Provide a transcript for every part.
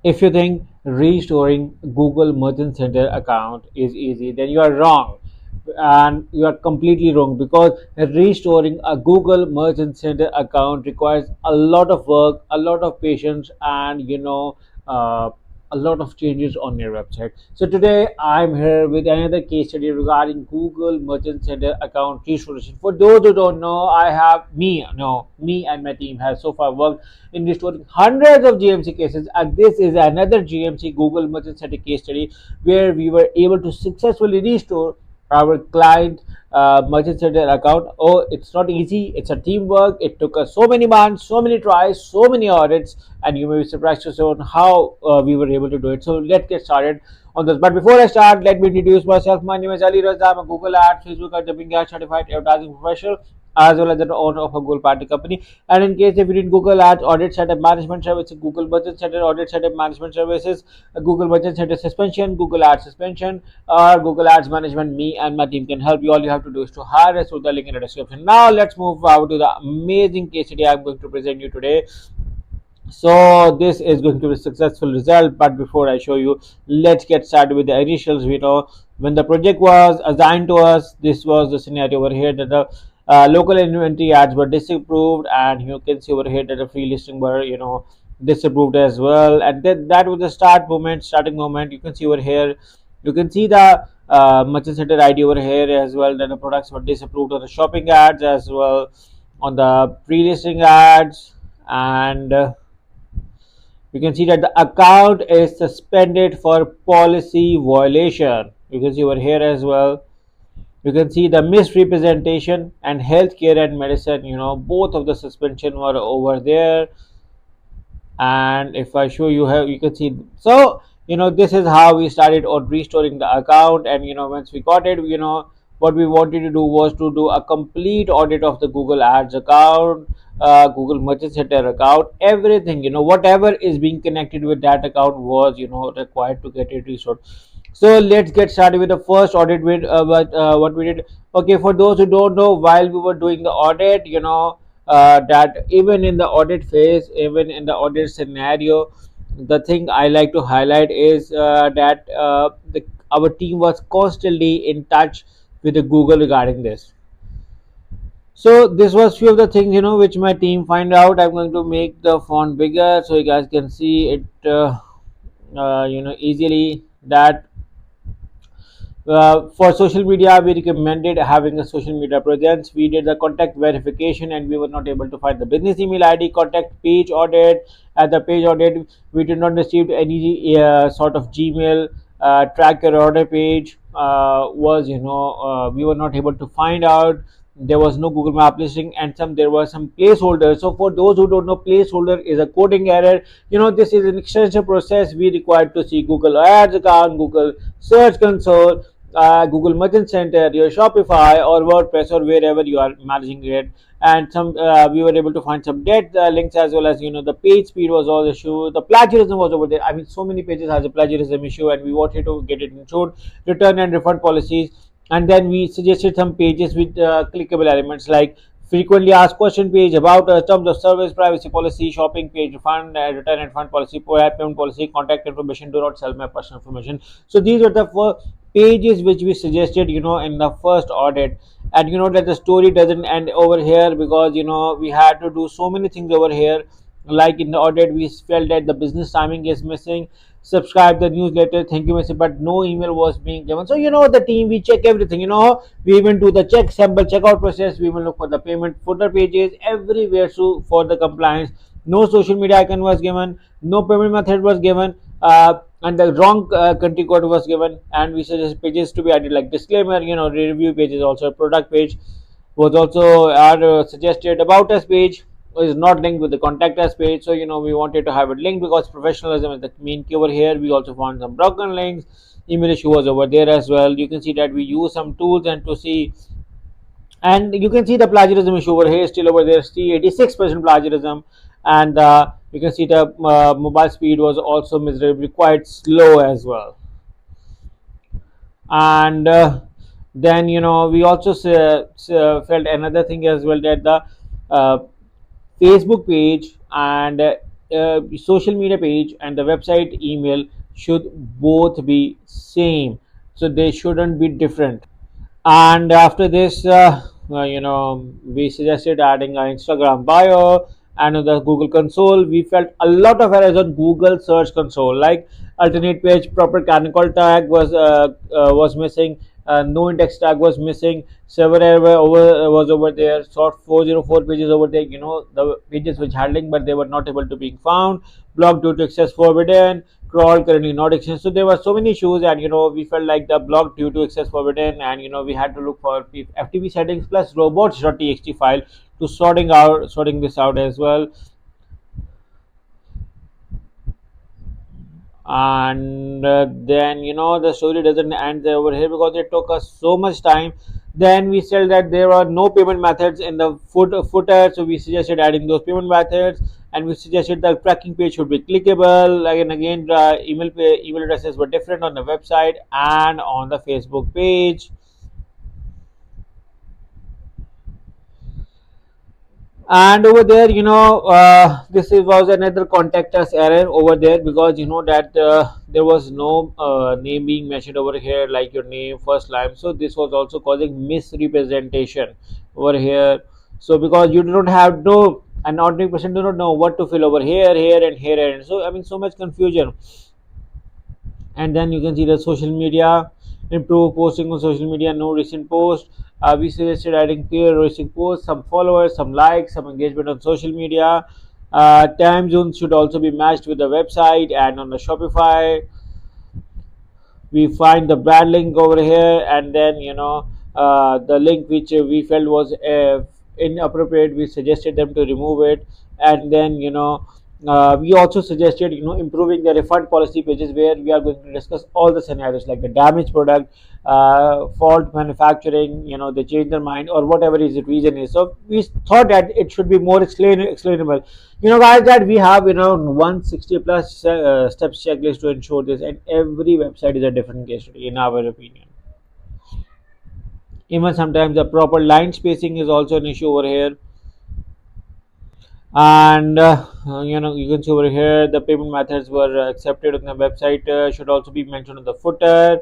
If you think restoring Google Merchant Center account is easy, then you are wrong. And you are completely wrong, because restoring a Google Merchant Center account requires a lot of work, a lot of patience, and uh, a lot of changes on your website. So today I'm here with another case study regarding Google Merchant Center account restoration. For those who don't know, I have me and my team has so far worked in restoring hundreds of GMC cases, and this is another GMC Google Merchant Center case study where we were able to successfully restore our client merchant center account. Oh, it's not easy. It's a teamwork. It took us so many months, so many tries, so many audits, and you may be surprised to see how we were able to do it. So let's get started on this. But before I start, let me introduce myself. My name is Ali Raza. I'm a Google Ads, Facebook, and Jumping Ads certified advertising professional, as well as the owner of a Google Party company. And in case if you need Google Ads audit setup management services, Google Budget Center audit setup management services, Google Budget Center suspension, Google Ads suspension, or Google Ads management, me and my team can help you. All you have to do is to hire us through the link in the description. Now let's move forward to the amazing case study I'm going to present you today. So this is going to be a successful result, but before I show you, let's get started with the initials. We know when the project was assigned to us, this was the scenario over here that the local inventory ads were disapproved, and you can see over here that the free listing were disapproved as well. And then that was the starting moment. You can see over here, you can see the merchant center ID over here as well, that the products were disapproved on the shopping ads as well, on the free listing ads. And you can see that the account is suspended for policy violation. You can see over here as well. You can see the misrepresentation and healthcare and medicine, both of the suspension were over there. And if I show you, have you can see, so this is how we started on restoring the account. And once we got it, what we wanted to do was to do a complete audit of the Google Ads account, Google Merchant Center account, everything, whatever is being connected with that account was required to get it restored. So let's get started with the first audit with what we did. Okay, for those who don't know, while we were doing the audit, that even in the audit phase, even in the audit scenario, the thing I like to highlight is that our team was constantly in touch with the Google regarding this. So this was few of the things which my team find out. I'm going to make the font bigger so you guys can see it easily. That for social media, we recommended having a social media presence. We did the contact verification, and we were not able to find the business email ID. Contact page audit. At the page audit, we did not receive any sort of Gmail track your order page. We were not able to find out. There was no Google Map listing, and there were some placeholders. So for those who don't know, placeholder is a coding error. This is an extensive process. We required to see Google Ads account, Google Search Console, Google Merchant Center, your Shopify or WordPress or wherever you are managing it. And some we were able to find some dead links, as well as the page speed was all issue. The plagiarism was over there. I mean, so many pages has a plagiarism issue, and we wanted to get it insured. Return and refund policies, and then we suggested some pages with clickable elements like frequently asked question page, about terms of service, privacy policy, shopping page, refund, return and refund policy, payment policy, contact information, do not sell my personal information. So these were the four pages which we suggested in the first audit. And that the story doesn't end over here, because we had to do so many things over here. Like in the audit, we felt that the business timing is missing. Subscribe the newsletter, thank you message, but no email was being given. So the team, we check everything. We even do the check sample checkout process. We will look for the payment footer pages everywhere. So for the compliance, no social media icon was given, no payment method was given, and the wrong country code was given. And we suggest pages to be added like disclaimer, review pages, also product page was also suggested. About us page is not linked with the contact us page, so we wanted to have it linked because professionalism is the main key over here. We also found some broken links. Email issue was over there as well. You can see that we use some tools and to see, and you can see the plagiarism issue over here still over there, see 86% plagiarism. And you can see the mobile speed was also miserably quite slow as well. And then we also felt another thing as well, that the Facebook page and social media page and the website email should both be same, so they shouldn't be different. And after this, we suggested adding our Instagram bio and the Google console. We felt a lot of errors on Google search console, like alternate page, proper canonical tag was missing, no index tag was missing, server error was over there, sort 404 pages over there, the pages which had link but they were not able to be found, blocked due to access forbidden, crawl currently not exist. So there were so many issues, and we felt like the block due to access forbidden, and we had to look for FTP settings plus robots.txt file to sorting this out as well. And then the story doesn't end there over here because it took us so much time. Then we said that there are no payment methods in the footer, so we suggested adding those payment methods, and we suggested the tracking page should be clickable. Again, email addresses were different on the website and on the Facebook page. And over there, was another contact us error over there, because that there was no name being mentioned over here, like your name, first line. So this was also causing misrepresentation over here. So because you do not have no, an ordinary person do not know what to fill over here, here, and here, and so so much confusion. And then you can see the social media, improve posting on social media, no recent post. We suggested adding peer recent posts, some followers, some likes, some engagement on social media. Time zones should also be matched with the website. And on the Shopify, we find the bad link over here, and then the link which we felt was inappropriate, we suggested them to remove it. And then we also suggested improving the refund policy pages, where we are going to discuss all the scenarios like the damaged product, fault manufacturing, they change their mind or whatever is the reason is. So we thought that it should be more explainable. Guys, that we have 160 plus steps checklist to ensure this, and every website is a different case study in our opinion. Even sometimes the proper line spacing is also an issue over here. And you can see over here the payment methods were accepted on the website, should also be mentioned on the footer.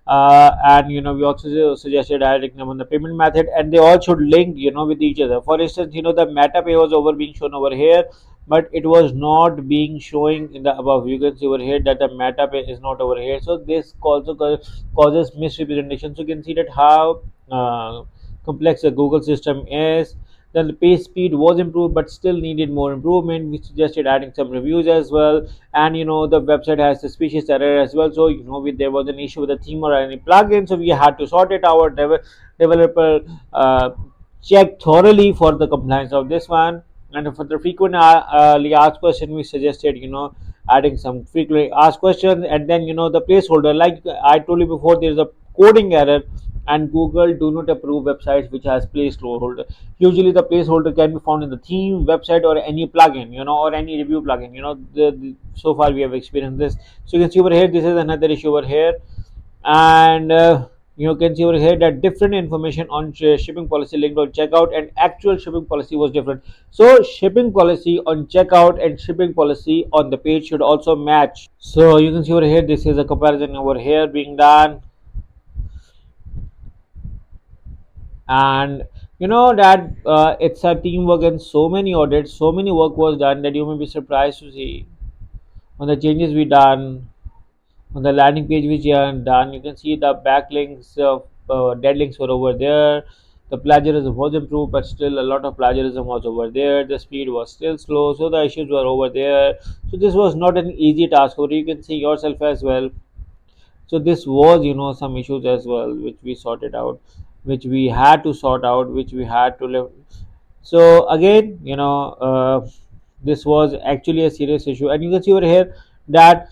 And we also suggested adding them on the payment method, and they all should link with each other. For instance, the meta pay was over being shown over here, but it was not being showing in the above. You can see over here that the meta pay is not over here, so this also causes misrepresentation. So you can see that how complex the Google system is. Then the page speed was improved, but still needed more improvement. We suggested adding some reviews as well. And the website has suspicious error as well. So there was an issue with the theme or any plugin, so we had to sort it out. Developer checked thoroughly for the compliance of this one. And for the frequently asked question, we suggested adding some frequently asked questions. And then the placeholder, like I told you before, there is a coding error, and Google do not approve websites which has placeholder. Usually the placeholder can be found in the theme, website, or any plugin, or any review plugin. So far we have experienced this. So you can see over here, this is another issue over here. And you can see over here that different information on shipping policy linked on checkout and actual shipping policy was different. So shipping policy on checkout and shipping policy on the page should also match. So you can see over here, this is a comparison over here being done. And that it's a teamwork and so many audits, so many work was done, that you may be surprised to see on the changes we done on the landing page which we are done. You can see the backlinks of dead links were over there. The plagiarism was improved, but still a lot of plagiarism was over there. The speed was still slow, so the issues were over there. So this was not an easy task, or you can see yourself as well. So this was some issues as well, which we sorted out, which we had to sort out, which we had to live. So again, this was actually a serious issue. And you can see over here that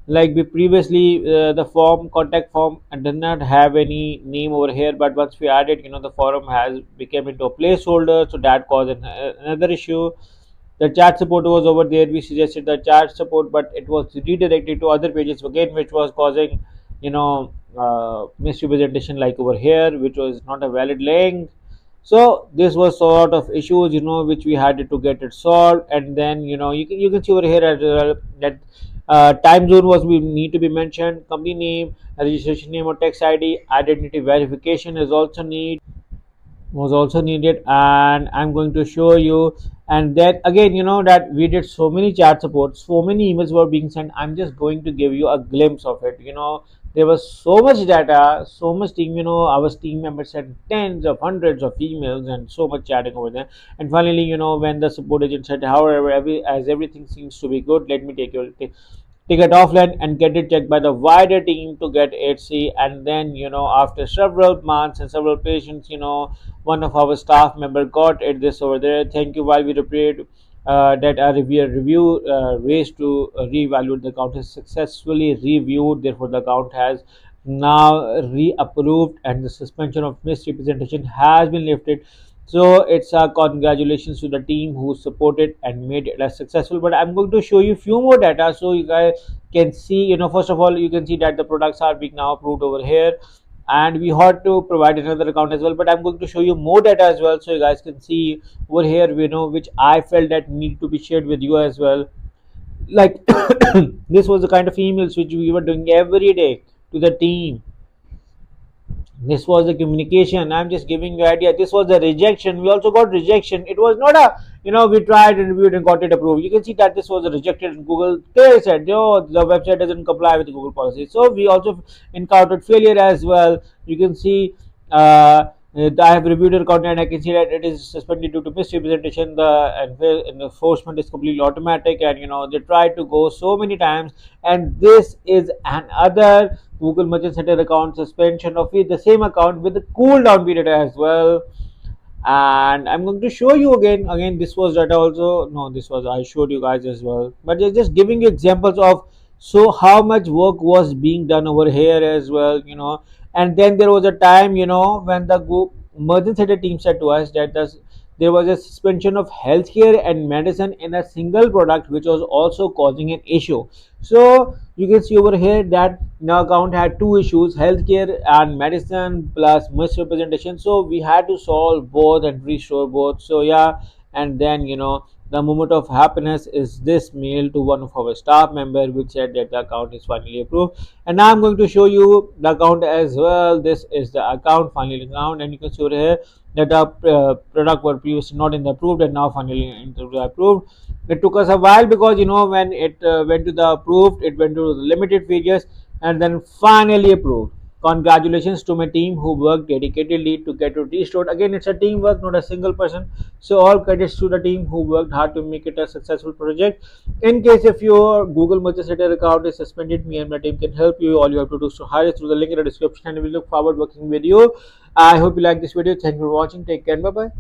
like we previously, the contact form did not have any name over here, but once we added, the forum has become into a placeholder, so that caused another issue. The chat support was over there, we suggested the chat support, but it was redirected to other pages again, which was causing misrepresentation, like over here, which was not a valid link. So this was sort of issues, which we had to get it solved. And then you can see over here as well that time zone was we need to be mentioned, company name, registration name or tax ID, identity verification is also needed. And I'm going to show you. And then again, that we did so many chat supports, so many emails were being sent. I'm just going to give you a glimpse of it. There was so much data, so much team. Our team members sent tens of hundreds of emails and so much chatting over there. And finally, when the support agent said, however, as everything seems to be good, let me take it offline and get it checked by the wider team to get it see. And then after several months and several patients, one of our staff member got it this over there. Thank you. While we repaired that a review raised to reevaluate the account is successfully reviewed, therefore the account has now reapproved and the suspension of misrepresentation has been lifted. So it's a congratulations to the team who supported and made it as successful. But I'm going to show you few more data so you guys can see. First of all, you can see that the products are being now approved over here, and we had to provide another account as well. But I'm going to show you more data as well so you guys can see over here, which I felt that need to be shared with you as well. Like this was the kind of emails which we were doing every day to the team. This was the communication. I'm just giving you idea. This was the rejection. We also got rejection. It was not a, we tried and reviewed and got it approved. You can see that this was rejected in Google. They said, the website doesn't comply with the Google policy. So we also encountered failure as well. You can see I have reviewed the account and I can see that it is suspended due to misrepresentation. The enforcement is completely automatic, and they tried to go so many times. And this is another Google Merchant Center account suspension of the same account with the cool down period as well. And I'm going to show you again this was data also. No, this was I showed you guys as well, but just giving you examples of so how much work was being done over here as well. And then there was a time, when the Merchant Center team said to us that there was a suspension of healthcare and medicine in a single product, which was also causing an issue. So you can see over here that now account had two issues, healthcare and medicine plus misrepresentation. So we had to solve both and restore both. So yeah. And then the moment of happiness is this mail to one of our staff member which said that the account is finally approved. And now I'm going to show you the account as well. This is the account, finally account, and you can see over here that the product were previously not in the approved and now finally into the approved. It took us a while because when it went to the approved, it went to the limited pages and then finally approved. Congratulations to my team who worked dedicatedly to get it restored. Again, it's a teamwork, not a single person. So all credits to the team who worked hard to make it a successful project. In case if your Google Merchant Center account is suspended, me and my team can help you. All you have to do is to hire us through the link in the description, and we look forward working with you. I hope you like this video. Thank you for watching. Take care. Bye bye.